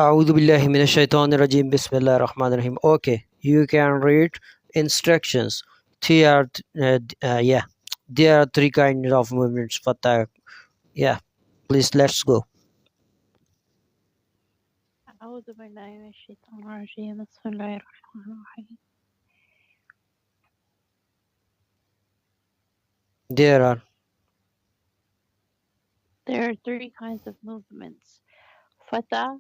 أعوذ بالله من الشيطان الرجيم بسم الله الرحمن الرحيم. Okay, you can read instructions. There there are three kinds of movements. Fatah. Yeah, please let's go. أعوذ بالله من الشيطان الرجيم بسم الله الرحمن الرحيم. There are three kinds of movements. Fatah,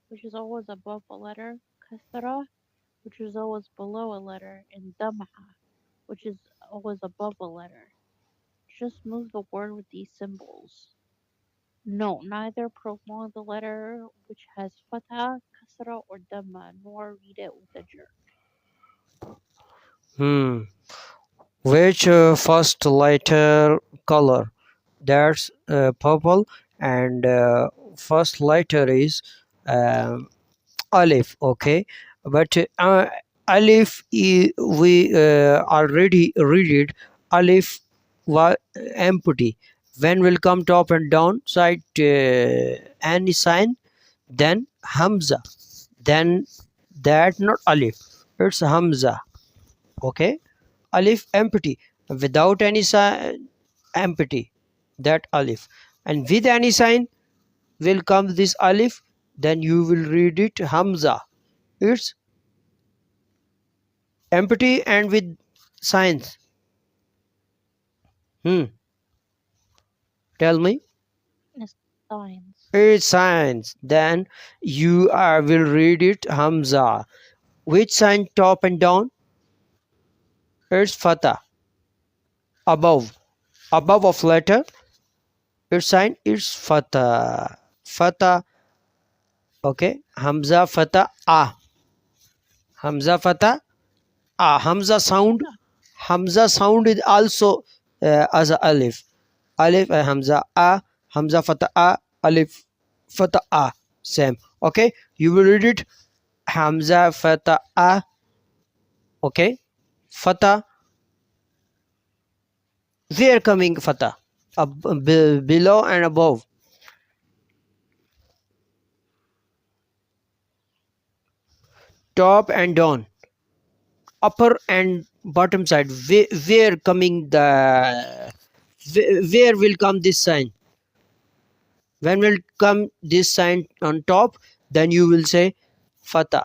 which is always above a letter. Kasra, which is always below a letter. And Damha, which is always above a letter. Just move the word with these symbols. No, neither prolong the letter which has Fatah, Kasra, or Damma, nor read it with a jerk. Which first letter color? That's purple, and first letter is alif. Okay, but alif we already read it. Alif was empty. When will come top and down side any sign, then hamza, then that not alif, it's hamza. Okay, alif empty, without any sign empty, that alif, and with any sign will come this alif, then you will read it hamza. It's empty and with signs. Tell me. It's signs. It's signs. Then you will read it hamza. Which sign top and down? It's fatah. Above of letter, its sign is fatah. Fatah. Okay. Hamza fatah ah. Hamza fatah ah. Hamza sound. Hamza sound is also as a alif. Alif hamza ah. Hamza fatah ah. Alif fatah ah. Same. Okay. You will read it hamza fatah ah. Okay. Fatah. Where coming fatah? Below and above. Top and down. Upper and bottom side. Where coming the? Where will come this sign? When will come this sign on top? Then you will say fatah.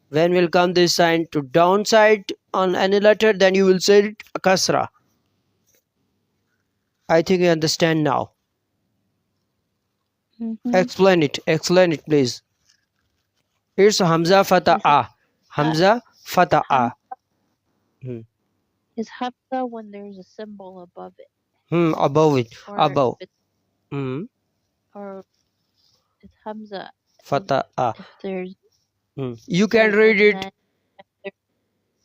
When will come this sign to downside on any letter? Then you will say it kasra. I think you understand now. Explain it, please. It's hamza fatah ah. Hamza fatah ah. Is hamza when there's a symbol above it. Above it. Or Above. Or it's hamza Fatah ah. if there's You can read it. If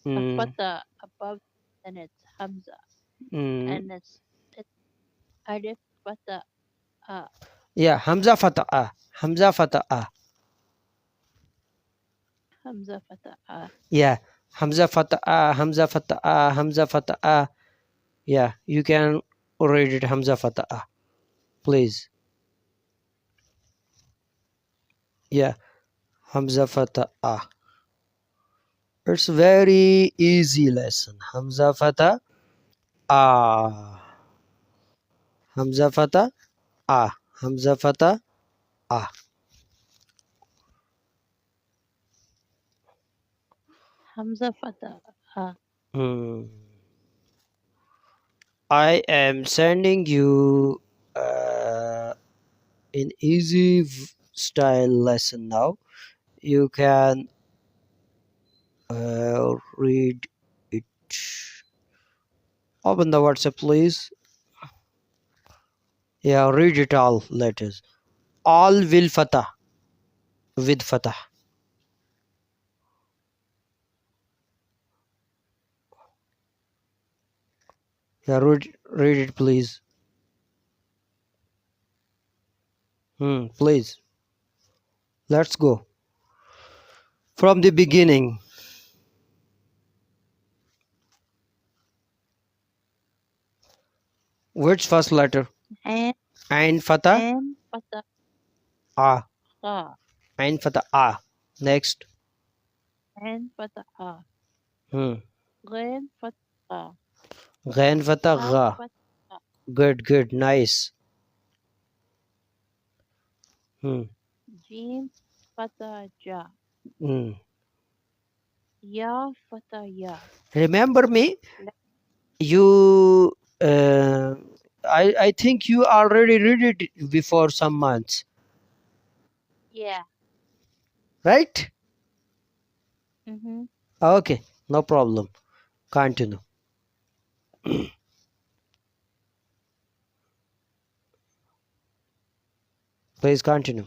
there's a fatah above, then it's hamza. And it's alif fatah ah. Yeah, hamza fatah ah. Hamza fatah ah. Hamza fatah ah. Yeah, hamza fatah ah. Hamza fatah ah. Hamza fatah ah. Yeah, you can read it hamza fatah ah. Please. Yeah, hamza fatah ah. It's very easy lesson. Hamza fatah ah. Hamza fatah ah. Hamza fatah ah. Hamza fatah ah. I am sending you in easy style lesson now. You can read it. Open the WhatsApp, please. Yeah, read it all letters. All will fatah. With fatah. Yeah, read it, please. Please. Let's go. From the beginning. Which first letter? And Ain fatah. and fatah Ah. ah. Ain fatha A. Next. Ain fatha A. Ghain fatha A. Ghain fatha Ha Gha. fatha A. Good, good, nice. Jim fatha Ja. Hmm. Ya fatha Ya. Remember me? You, I think you already read it before some months, Yeah. right? Mm-hmm. Okay, no problem. Continue. Please continue.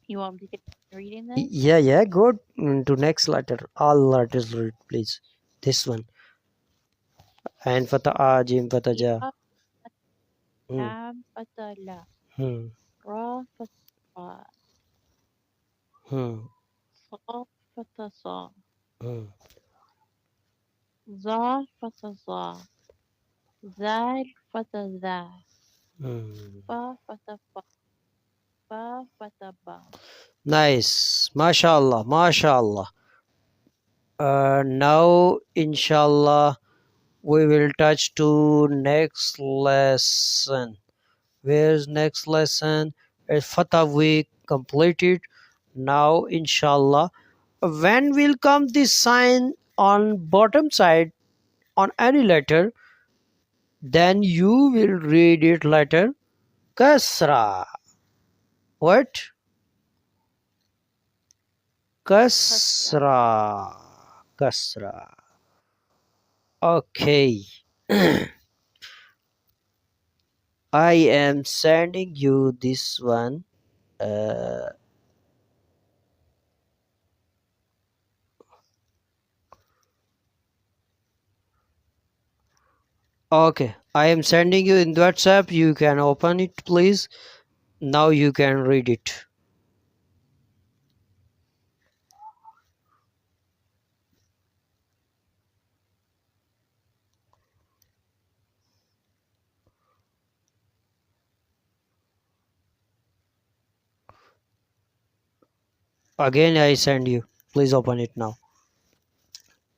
You want me to keep reading this? Yeah, go to next letter. All letters read, please. This one. Ain fatha A, Jim fatha Ja. Ya Lam fatha La. Hmm. Ra fatha Ra. Hmm. Sa fatha Sa. Hmm. Za fatha Za. Zal fatha Za. Hmm. Fa fatha Fa. Ba fatha Ba. Nice. MashaAllah, MashaAllah. Now, inshallah, we will touch to next lesson. Where's next lesson? Fatah we completed. Now, inshallah, when will come this sign on bottom side on any letter, then you will read it letter kasra. What? Kasra. Kasra. Okay. I am sending you this one. Okay, I am sending you in WhatsApp. You can open it, please. Now you can read it. Again, I send you. Please open it now.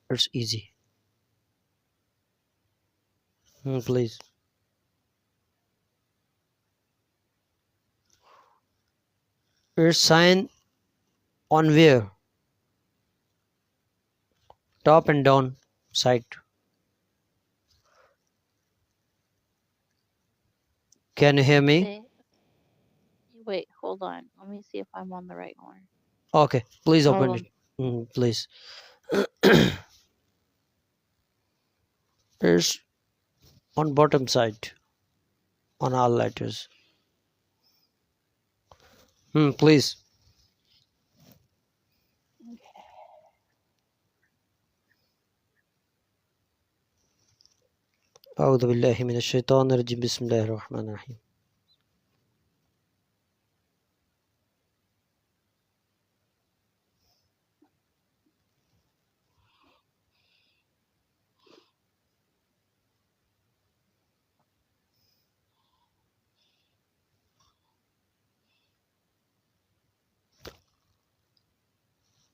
It's easy. Please. It's sign on where? Top and down side. Can you hear me? Say, wait, hold on. Let me see if I'm on the right one. Okay, please Hold open on. it. Please. It's on bottom side on all letters. Please. أعوذ بالله من الشيطان الرجيم بسم الله الرحمن الرحيم.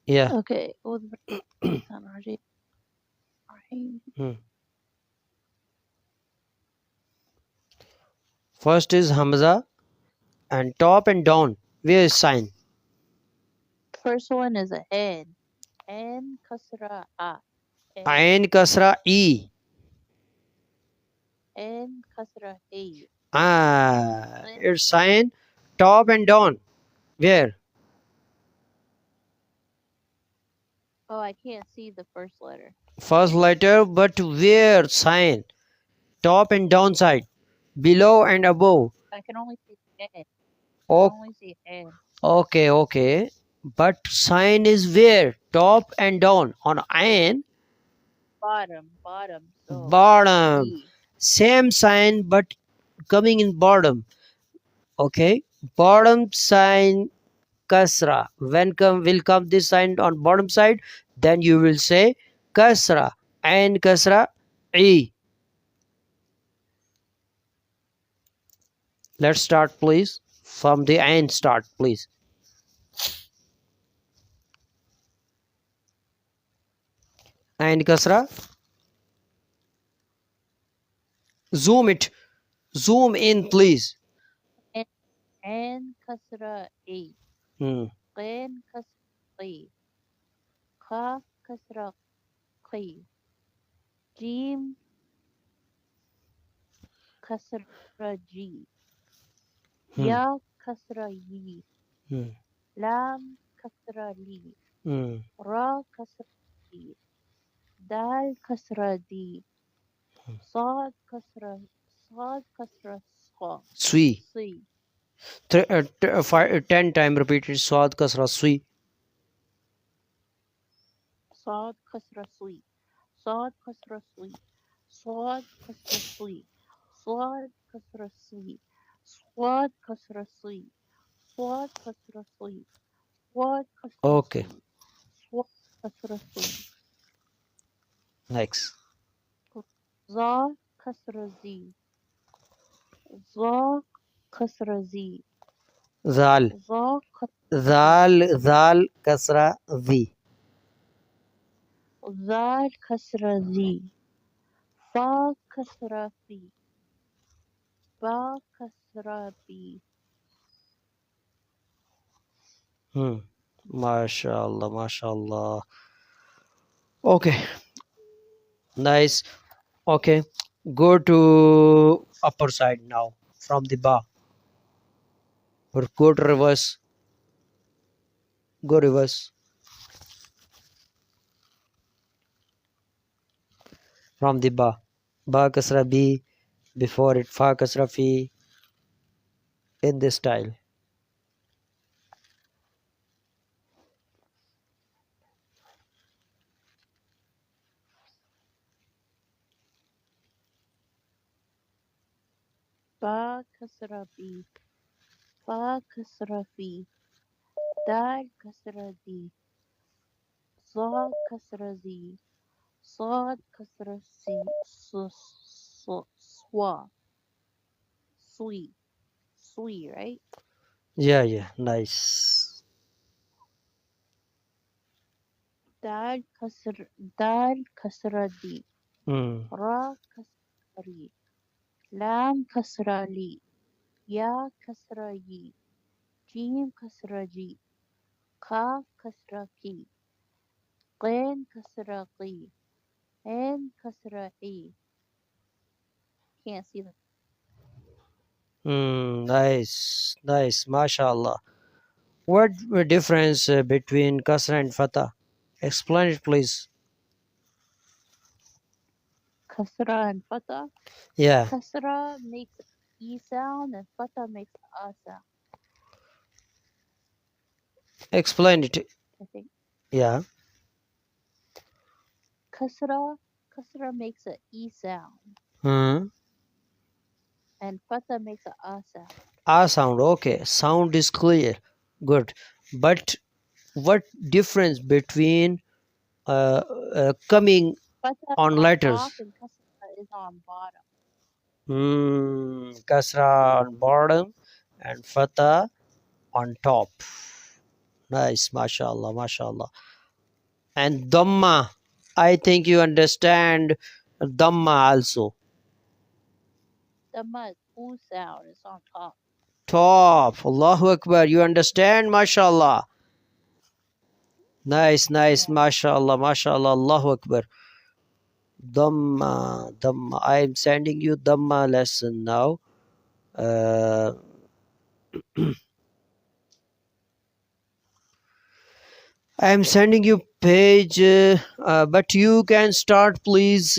Yeah. Okay. أعوذ بالله من الشيطان الرجيم. First is Hamza and top and down. Where is sign? First one is a N. N kasra A. Ain kasra E. N kasra E. It's sign top and down. Where? Oh, I can't see the first letter. First letter, but where sign? Top and down side. Below and above. I can only see N. I can Oh, only see N. okay. But sign is where? Top and down. On Ain, Bottom. So bottom. E. Same sign, but coming in bottom. Okay. Bottom sign kasra. When will come this sign on bottom side, then you will say kasra. Ain kasra E. Let's start, please. From the end, start, please. And kasra. Zoom it. Zoom in, please. عين كسرة إي قين كسرة قي قاف كسرة قي جيم كسرة جي يا كسرة يي لام كسرة لي را كسرة دي دال كسرة دي صاد كسرة صا Sui. صي 10 times repeated. Swad kasra sui. صاد كسرة صي صاد كسرة صي صاد كسرة صي صاد كسرة صي صاد كسرة صي صاد كسرة صي صاد كسرة Okay. صي صاد كسرة صي Next. ظا كسرة زي ظا كسرة زي Zal. ظا Zal kasra zi. ذال كسرة زي فا كسرة في با كسرة بي MashaAllah, MashaAllah. Okay, nice. Okay, go to upper side now from the ba. Or go to reverse. Go reverse from the ba. Ba kasra b. Before it fa kasra fi. In this style. با كسرة بي فا كسرة في دال كسرة دي ظا كسرة زي صاد كسرة سي صوا sui right Yeah, nice. دال كسرة دي را كسرة ري لام كسرة لي يا كسرة يي جيم كسرة جي كاف كسرة كي قين كسرة قي عين كسرة اي can't see them Nice, MashaAllah. What the difference between kasra and fatah? Explain it, please. كسرة and fatah Yeah, كسرة makes e sound and fatah makes a sound explain it. I think Yeah. كسرة makes a e sound Hmm. and fatah makes a sound Ah, sound. Okay. Sound is clear. Good. But what difference between coming fatah is on on top letters? and kasrah is on bottom. Kasra on bottom and fatah on top. Nice. MashaAllah. MashaAllah. And dhamma. I think you understand dhamma also. The oo sound is on top. Top. Allahu Akbar. You understand? MashaAllah. Nice. Yeah. MashaAllah. MashaAllah. Allahu Akbar. Dhamma. I am sending you Dhamma lesson now. Uh, I am sending you page, but you can start, please.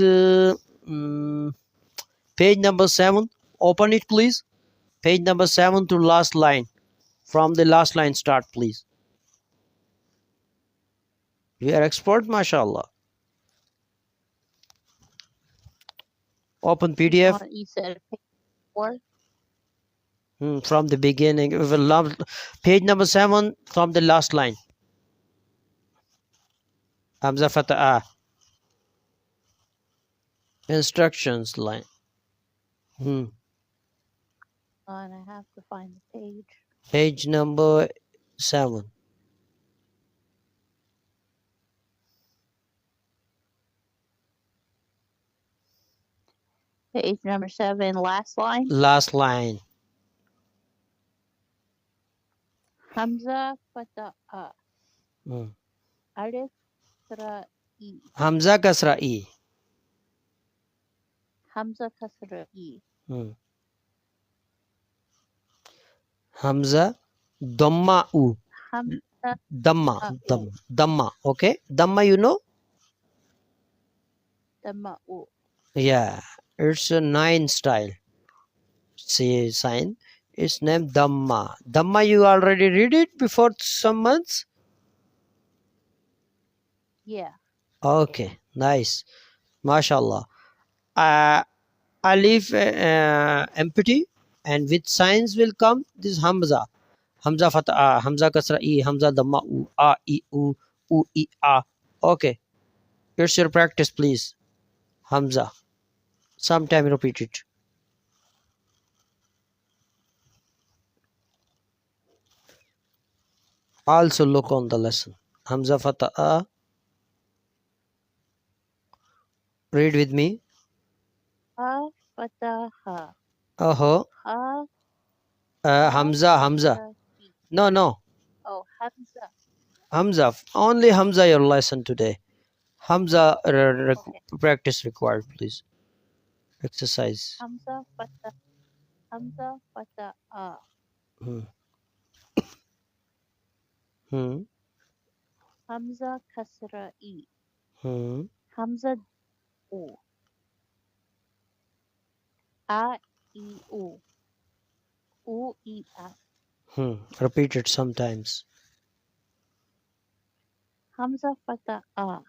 Page number 7. Open it, please. Page number 7 to last line. From the last line, start, please. You are expert, mashallah. Open PDF. You said page 4? From the beginning. Page number 7 from the last line. Hamza Fatah. Instructions line. And I have to find the page. Page number 7. Page number 7, last line. Last line. Hamza fata'a. Hmm. Alif ra'i. Hamza kasra E. Hamza kasra'i. Hmm. Hamza Dhamma U. Hamza Dhamma. ma'u. Dhamma. Okay. Dhamma, you know? Dama'u. Yeah. It's a 9 style. Say sign. It's named Dhamma. Dhamma, you already read it before some months? Yeah. Okay. Nice. MashaAllah. I leave empty, and with signs will come this Hamza. Hamza Fatah, Hamza Kasra E, Hamza Dhamma U, A, I, U, I, A. Okay. Here's your practice, please. Hamza. Sometime repeat it. Also look on the lesson. Hamza Fatah. Read with me. Ha fataha. Oh. Ha Hamza. kasra'i. No. Oh, Hamza. Hamza. Only Hamza your lesson today. Hamza Okay. practice required, please. Exercise. Hamza fata'a. Hamza fata'a. Hmm. Hmm. Hamza kasra'i. Hmm. Hamza u. A I u. U I a. Repeat it sometimes. Hamza fata'a.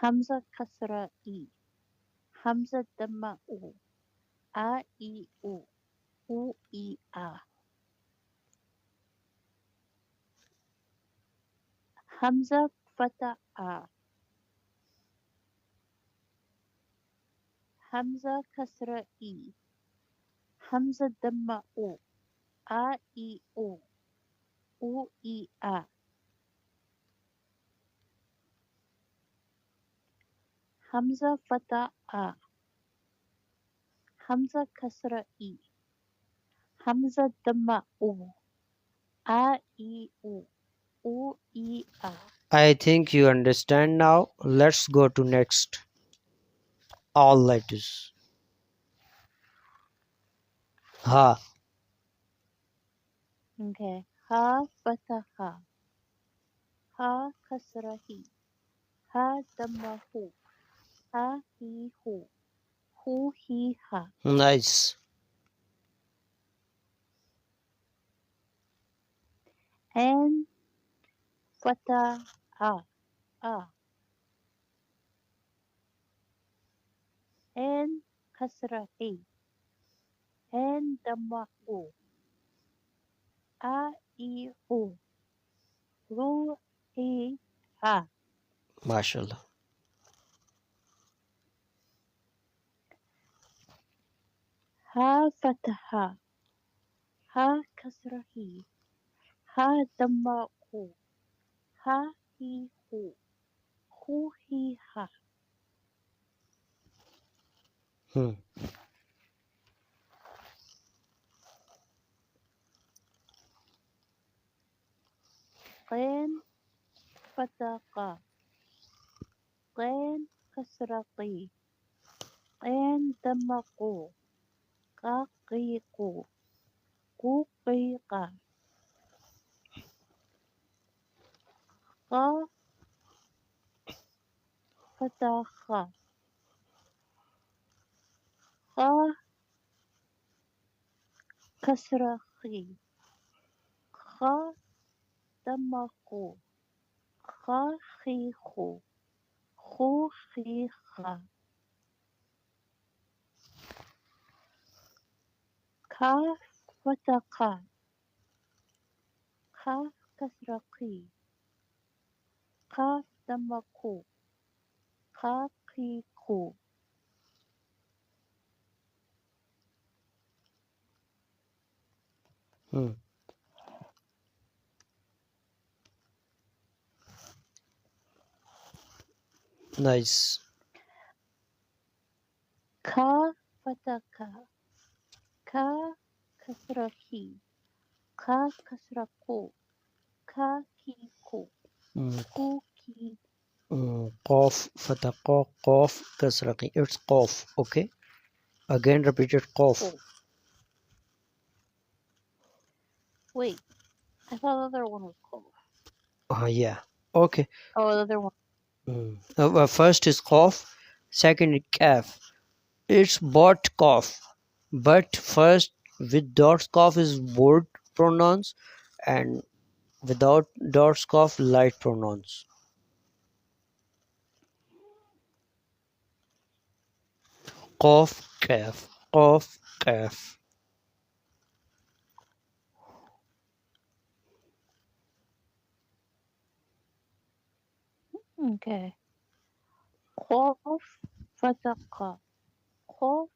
Hamza kasra'i. Hamza damma u. A I u. U I a. Hamza fata'a. Hamza kasra'i. Hamza damma u. A I u. U I a. Hamza fata'a. Hamza kasra'i. Hamza damma u. A I u. U I a. I think you understand now. Let's go to next. All letters. Ha. Okay. Ha fataha. Ha kasrahi. Ha dammahu. Ha hi hu. Hu hi ha. Nice. An fataha. An kasrahi. An dammahu. A I hu. Ru hi ha. MashaAllah. Ha fataha. Ha kasrahi. Ha dammahu. Ha hi hu. Hu hi ha. Hmm. Qan fataqa. Qan kasraqi. Qan damaqu. Qaqiqu. Quqiqa. Qa fataqa. Qa kasraqi. Qa damaqu. Qaqiqu. Quqiqa. Kaf fataqa. Kaf kasraqi. Kaf damaqu. Qaqiqu. Hmm. Nice. Ka fatha ka. Ka kasra ki. Ka kasra ko. Ka ki ko. Hmm. Ku ki. Qaf fatha qa, qaf kasra qi. It's qaf. Okay. Again repeated qaf. Ko. Wait, I thought the other one was ko. Yeah. Okay. Oh, the other one. First is qaf, second is kaf. It's both qaf, but first with dots qaf is bold pronouns, and without dots qaf light pronouns. Qaf kaf, qaf kaf. Okay. Qaf fatha ka. Qaf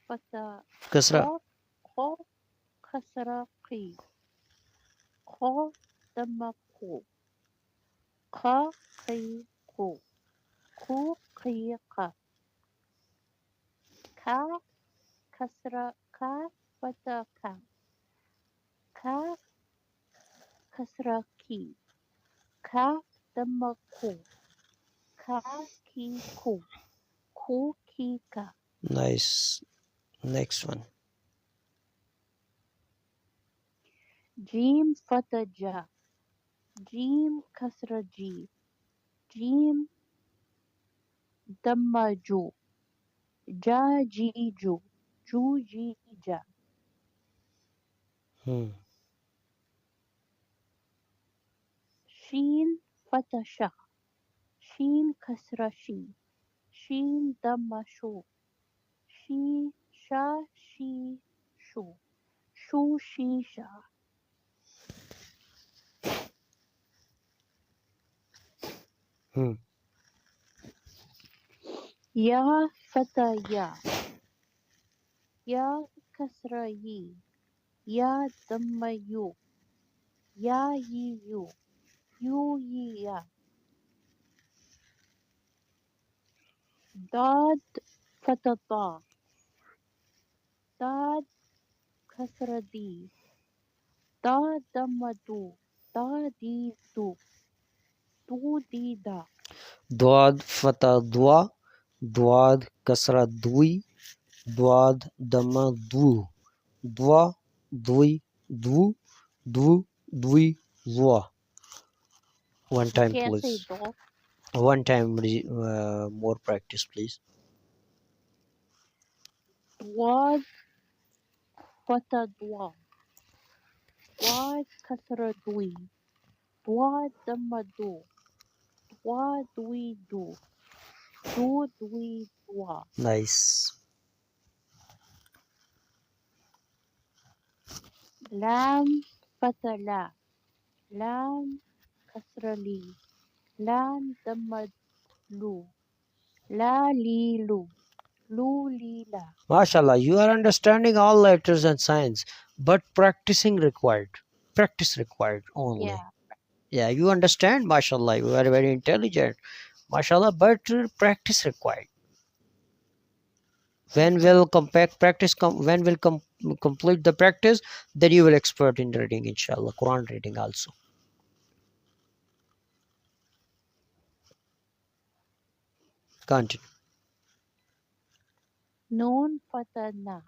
fatha Kasra. qaf. Qaf kasra qi. Qaf damma ko. Ka qi ko. Ku qi ka. Ka kasra ka fatha ka. Ka kasra ki. Ka damma ko. Ka ki ko. Ku ki ka. Nice. Next one. Jim fatha ja. Jim kasra ji. Jim damma ju. Ja ji ju. Ju ji ja. Shin fatha sha. Shin kasra shi. Shin damma shu. Shi sha shi shu. Shu shi sha. Ya fatha ya. Ya kasra yi. Ya damma yu. Ya yi yu. Yu yi ya. Dad fatha da. Dad kasra di. Da damma du. Da di du. Du di da. Dwad fatha dwa, dwad kasra dwi, dwad dama du, dwa dwi du, du dwi dwa. One You time can't say please. do. One time more practice please. Dwad fatha dwa. Dwad kasra dwi. Dwad damma du. Dwa dwi du. Du dwi dwa. Nice. Lam fatha la. Lam kasra li. Lam damma lu. La li lu. Lu li la. MashaAllah, you are understanding all letters and signs, but practicing required. Practice required only. Yeah. Yeah, you understand, MashaAllah, you are very intelligent, MashaAllah, but practice required. When will when will complete the practice, then you will expert in reading, inshallah, Quran reading also. Continue. Noon fatha na.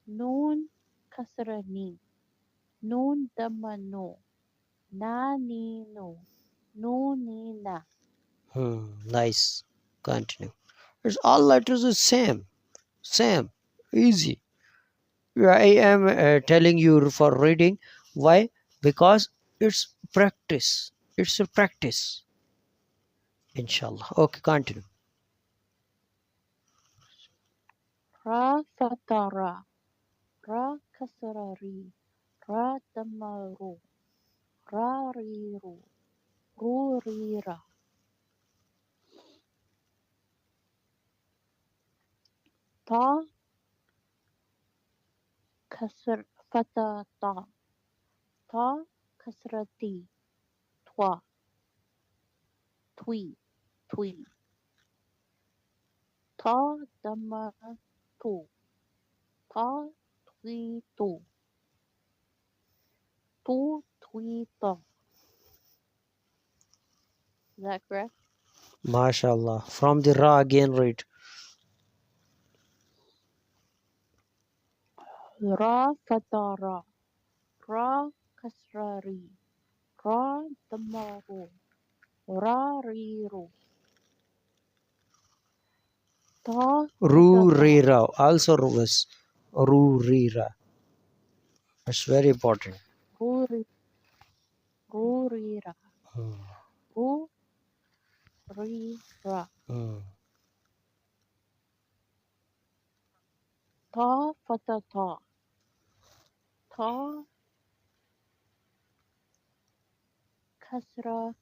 Noon kasra ni. Noon damma no. Na ni no. No ni na. Nice. Continue. It's all letters is same, easy. I am telling you for reading. Why? Because it's practice. It's a practice. Inshallah. Okay, continue. Ra fatha ra. Ra kasra ri. Ra damma ru. Ra ri ru. Ru ri ra. Ta kasr فتح تا. تا کسرتی. توا. توی. توی. تا دم تو. تا توی تو. تو توی تا. Is that correct? MashaAllah. From the Ra again read. را فتح را. را کسرہ ری. را دم رو. را ری رو. تا Ru فتح تا. Re Ra. Also Ruwas. Ru Re Ra. It's very important. رو ری. رو ری را. رو ری را. تا فتح تا. تا کسرہ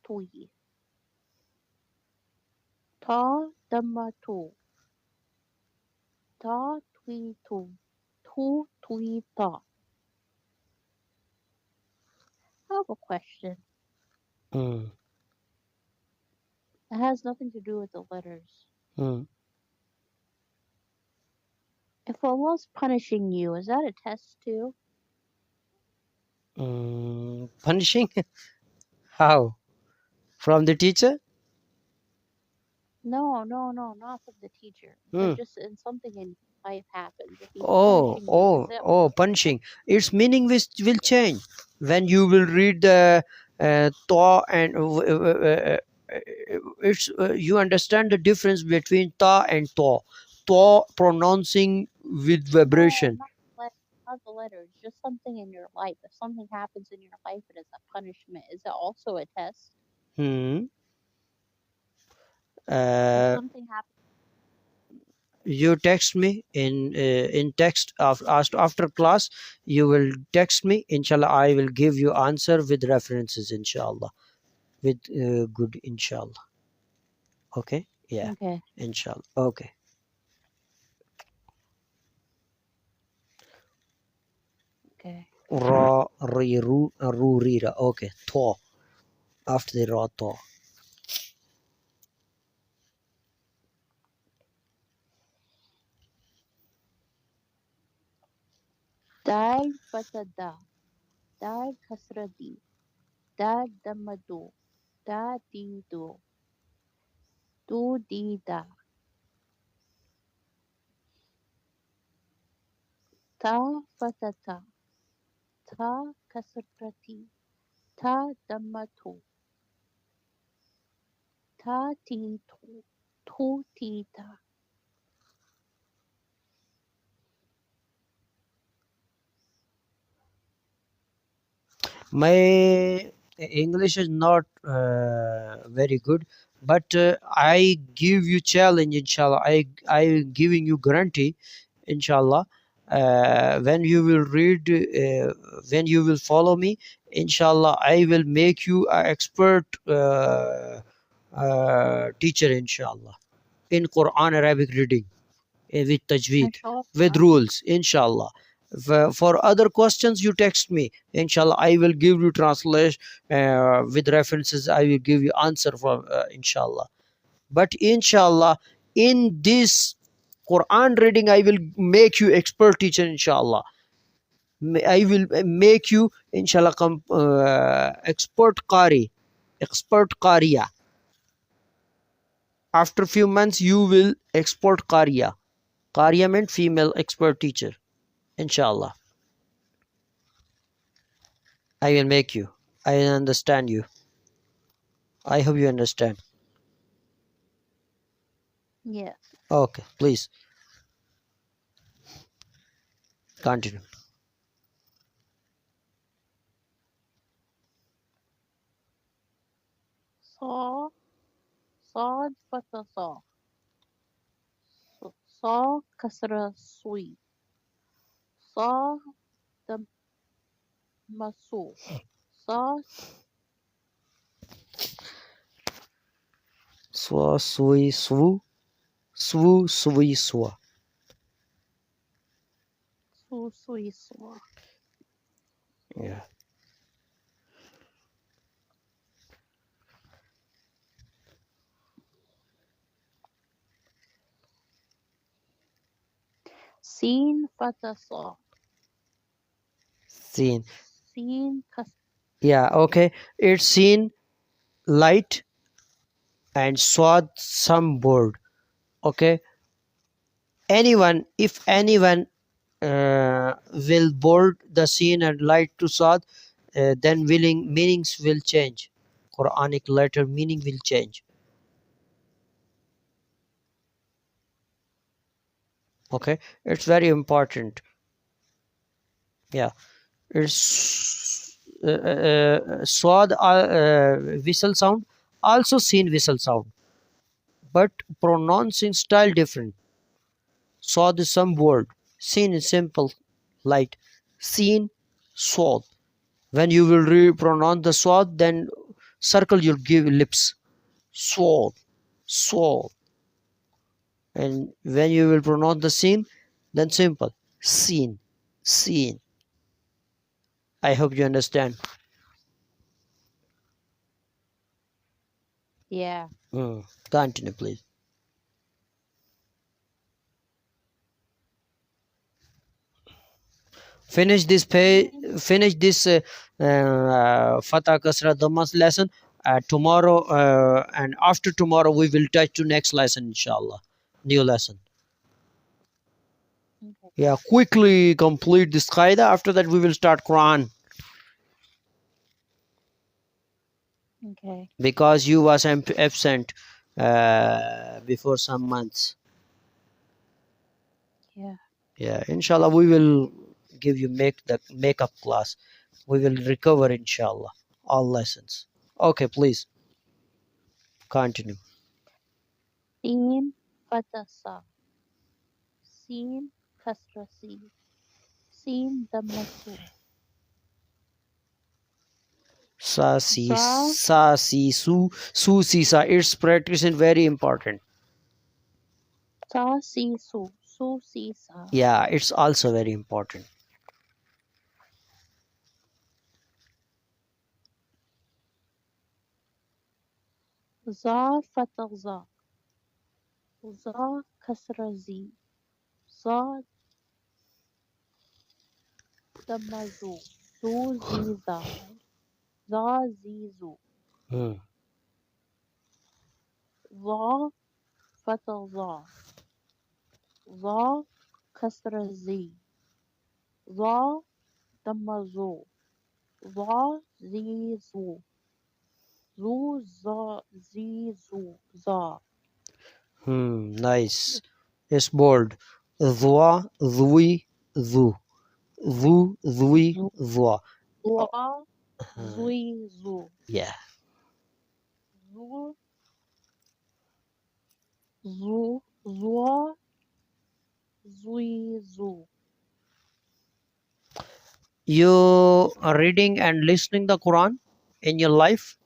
توی. تا دم تو. تا توی تو. تو توی تا. I have a question. Hmm. It has nothing to do with the letters. Hmm. If Allah's punishing you, is that a test too? Punishing? How? From the teacher? No, not from the teacher. But just in something in life happens. If he's punishing you, is it Punishing. Its meaning will change when you will read the ta and it's you understand the difference between ta and ta. Ta pronouncing with no, vibration. not the letters, just something in your life. If something happens in your life and it's a punishment, is it also a test? If something happens, You text me in text after class. You will text me, inshallah. I will give you answer with references, inshallah, with good, inshallah. Okay, yeah. okay. Inshallah. Okay. Okay. Ra ri ru ru ri ra. Okay, tho after the ra tho. Dal fatha da. Dal kasra di. Da damma do. Da di do. Do di da. Ta fatha ta. Ta kasra ti. Ta damma to. Ta ti to. To ti ta. My English is not very good, but I give you challenge, inshallah. I giving you guarantee, inshallah. When you will read, when you will follow me, inshallah, I will make you an expert teacher, inshallah, in Quran Arabic reading, with tajweed, with rules, inshallah. For other questions, you text me, inshallah. I will give you translation with references. I will give you answer for inshallah. But inshallah, in this Quran reading, I will make you expert teacher, inshallah. I will make you, inshallah, expert qari, expert qariya. After few months, you will expert qariya. Qariya meant female expert teacher, inshallah. I will make you. I understand you. I hope you understand. Yes. Okay, please continue. Sa. Sad fatha sa. Sa kasra sui. Sa damma su. Sa Swa sui swu. Swu sui swa. Su. Yeah. Sin Fatha Sa. Seen. Sin Kasra. Yeah, okay. It's seen light and saw some board. Okay. If anyone will board the scene and light to saw, then meanings will change. Quranic letter meaning will change. Okay. It's very important. Yeah. It's swad whistle sound, also seen whistle sound, but pronouncing style different. Swad is some word, seen is simple, light. Seen, swad. When you will pronounce the swad, then circle your give lips. Swad, swad. And when you will pronounce the seen, then simple, seen, seen. I hope you understand. Yeah. Continue, please. Finish this page. Finish this Fatah Kasra Dhammas lesson. Tomorrow and after tomorrow we will touch to next lesson, inshallah. New lesson. Okay. Yeah, quickly complete this qaida. After that we will start Quran, Okay. because you was absent before some months. Yeah. Yeah, inshallah we will give you makeup class. We will recover, inshallah, all lessons. Okay, please continue. Sin Fatha Sa. Sin Kasra Si. Sin Dhamma Su. Sa si Za sa si su si sa. Its practice is very important. Sa Si Su. Su Si Sa. Yeah, it's also very important. Za Fatha Za. Za Kasra Zi. Za Dhamma Zu. Zu Zi Za. Za Zi Zu. Za Fatha Za. Za Kasra Zi. Za Dhamma Zu. Za Zi Zu. Zu Za Zi Zu. Za. Nice. It's bold. Dhwa, dhui, dhu. Dhu, dhui, Zu. dhwa. Za Zui Zu. Yeah. Zu. Zu. Zua. Zui Zu. You are reading and listening the Quran in your life?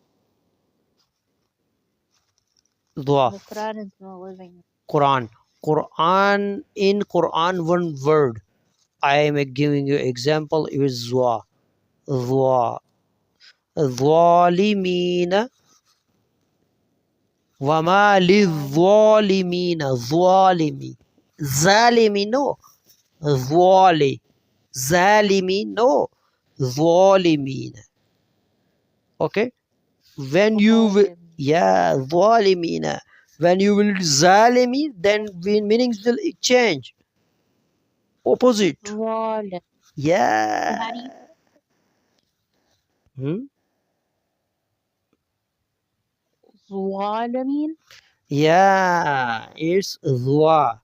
Dua. The Quran is my living. Quran. Quran, in Quran, one word. I am giving you example is Dua. Dua. Dhalimina. Wama lidhalimina. Dhalimi. Zalimi, no. Dhali. Zalimi, no. Dhalimina. Okay? When you will, Zalim. yeah, dhalimina. When you will zalimi, then meanings will change. Opposite. Zalim. Yeah. How do you Zalimin? Yeah, it's dua.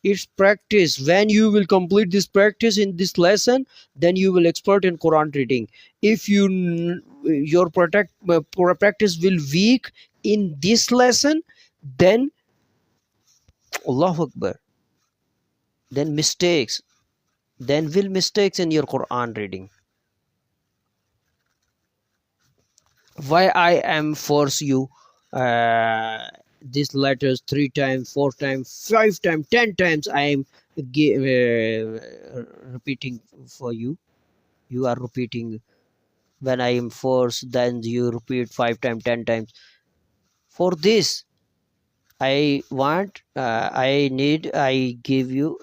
It's practice. When you will complete this practice in this lesson, then you will expert in Quran reading. If your practice will weak in this lesson, then Allahu Akbar, then mistakes, then will mistakes in your Quran reading. Why I am force you these letters 3 times, 4 times, 5 times, 10 times I am repeating for you. You are repeating. When I am forced, then you repeat 5 times, 10 times. For this, I want, I give you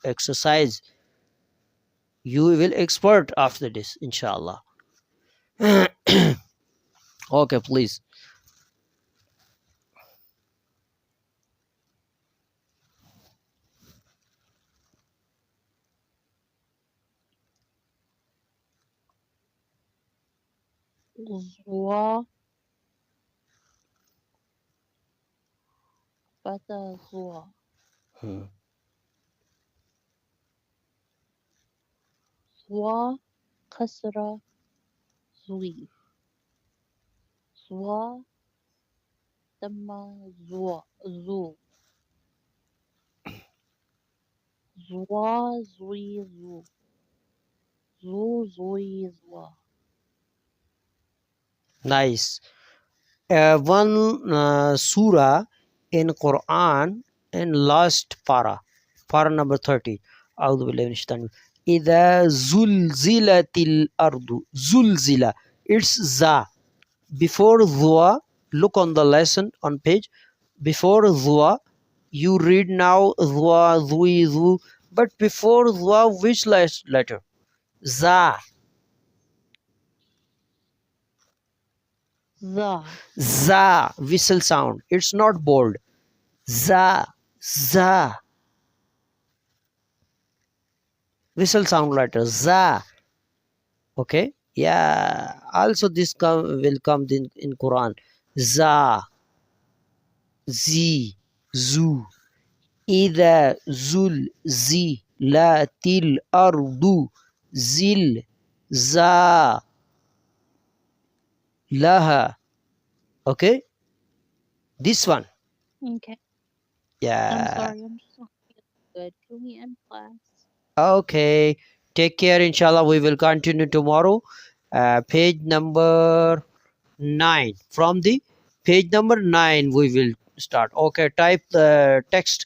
exercise. You will expert after this, inshallah. Okay, please. زوا فتى زوا Hmm. زوا كسرة زوي زوا تم زوا زو زوا زوي زو زو زوي زوا. Nice. One surah in Quran in last para number 30. أعوذ بالله من الشيطان الرجيم. إذا زلزلت الأرض زلزلا. It's za. Before dhua, look on the lesson on page. Before dhua, you read now dhua, dhui, dhu. But before dhua, which letter? Za. ذا Za. Whistle sound. It's not bold. Za. Za. Whistle sound letter. Za. Okay. Yeah. Also this will come in Quran. Za. Zi. Zu. إذا زلزلت الأرض زلزالها. Okay, this one. Okay. I'm Yeah. sorry, I'm just not feeling good. Can we end class? Okay, take care. Inshallah, we will continue tomorrow. Page number 9. From the page number 9 we will start. Okay, type the text.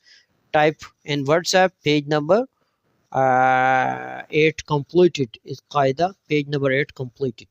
Type in WhatsApp page number 8 completed is qaida. Page number 8 completed.